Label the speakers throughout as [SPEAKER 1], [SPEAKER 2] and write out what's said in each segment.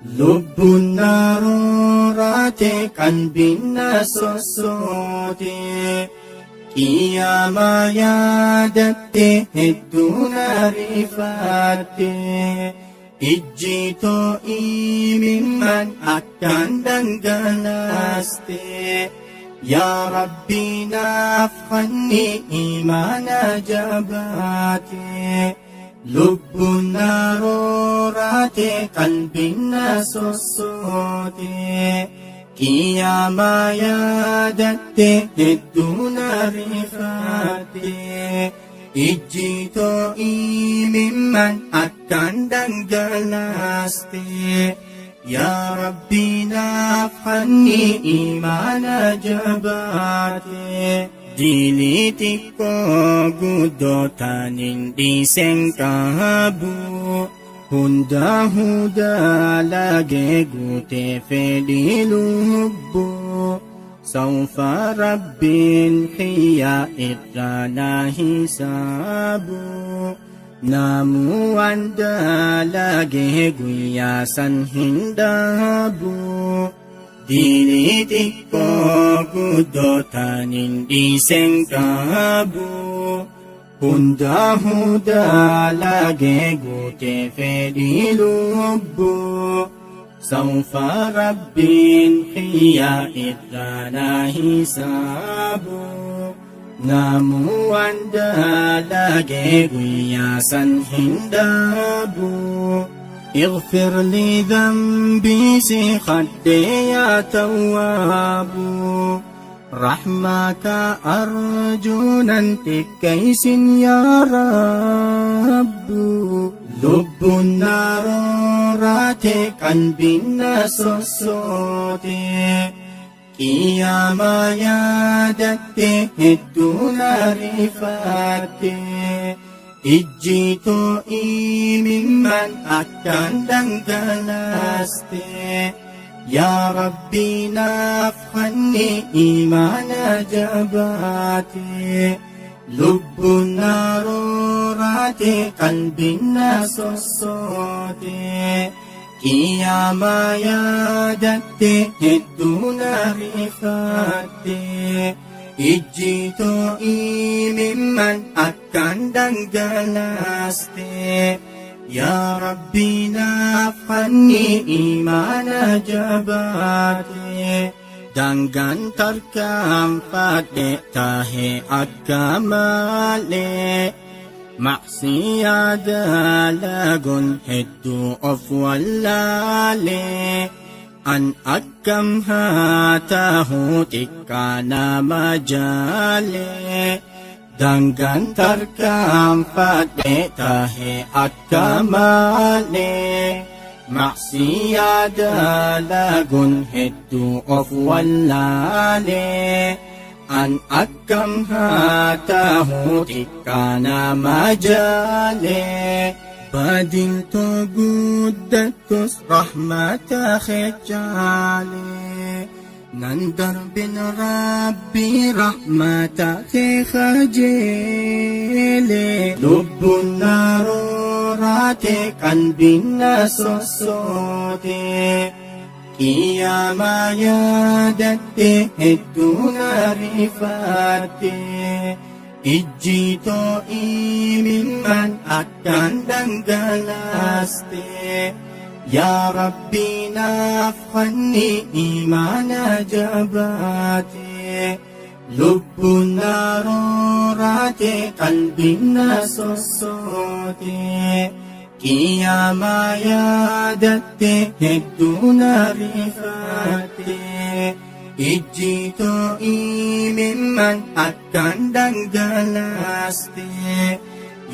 [SPEAKER 1] Lubbuun naroorate qalbiin na sossoote qiyaamaa yaadatte hedduu na rifatte ijjitoo imimmaan akkaan dhangalaaste yaa Rabbii naaf kanni imaana jabaate lubbuun naroorate qalbiin na sossoote qiyaamaa yaadatte hedduu na rifatte ijjitoo imimmaan akkaan dhangalaaste yaa Rabbii naaf kanni imaana jabaate diinii xiqqoo guddootaaniin dhiisen qabu hundaa lagee guutee fedhii lubbuu sawfa rabbiin xiyyaa irraa na hisaabu namuu waan dalagee guyyaa san hin dhaabu diinii xiqqoo guddootaaniin dhiisen qabu hundaa lagee guutee fedhii lubbuu sawfa rabbiin xiyyaa irraa na hisaabu namuu waan dalagee guyyaa san hin dhaabu اغفر لي ذنبي سيخدي يا تواب رحمك أرجو ننتك كيس يا رب لب النارات قلبي نسوسوت قياما يادت الدون رفات ijjitoo imimmaan akkaan dhangalaaste yaa Rabbii naaf kanni imaana jabaate lubbuun naroorate qalbiin na sossoote qiyaamaa yaadatte hedduu na rifatte ijjitoo imimmaan akkaan dhangalaaste yaa Rabbii naaf kanni imaana jabaate daangaan tarkaanfadhe tahe akka malee macsiyaa dalaguun hedduu of wallaalee an akkam haa tahu xiqqaa nama jaale daangaan tarkaanfadhe tahe akka malee macsiyaa dalaguun hedduu of wallaalee an akkam haa tahu xiqqaa nama jaale badiltoo guddattus rahmata keechaale nan darbin rabbii rahmata kee kajeele lubbuun naroorate qalbiin na sossoote qiyaamaa yaadatte hedduu na rifatte ijjitoo imimmaan akkaan dhangalaaste yaa Rabbii naaf kanni imaana jabaate lubbuun naroorate qalbiin na sossoote qiyaamaa yaadatte hedduu na rifatte ijjitoo imimmaan akkaan dhangalaaste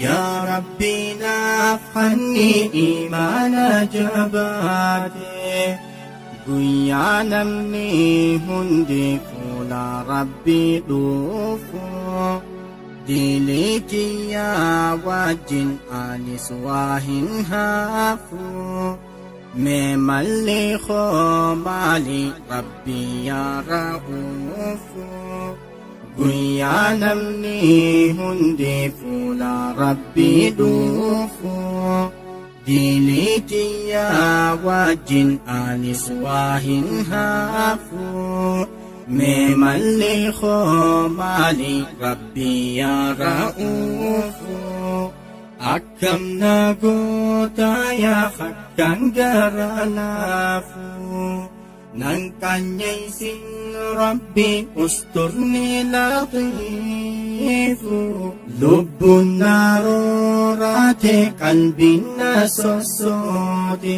[SPEAKER 1] yaa Rabbii naaf kanni imaana jabaate guyyaa namni hundi fuula Rabbii dhufu diinii kiyyaa wajjin anis waa hin hafu mee malli koo maali Rabbii yaa ra'uufu guyyaa namni hundi fuula Rabbii dhufu Dilitiya wajin alis wahin hafu Memalli kho mali Rabbi ya ra'ufu Akkam nagotaya khakkan garalafu Nang kanya'y sin Rabbi usturni latifu Lubbun narorate kalbin nasosote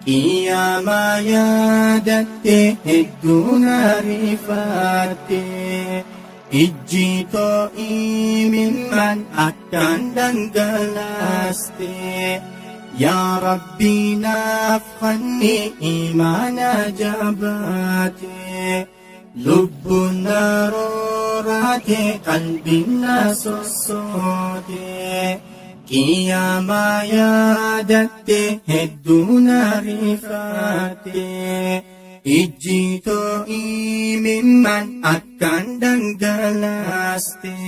[SPEAKER 1] Qiyama yaadatte hedduu narifate Ijjitoo imimman akkaan dhangalaste Ya Rabbi naaf kanni imaana jabaate Lubbun naroorate qalbiin na sossoote Qiyama yaadatte hedduu na rifate Ijjitoo imimman akkaan dhangalaste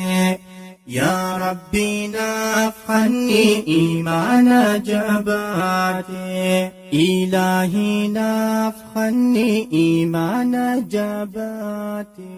[SPEAKER 1] Ya Rabbi naaf kanni imaana jabaate Ilaahi naaf kanni imaana jabaate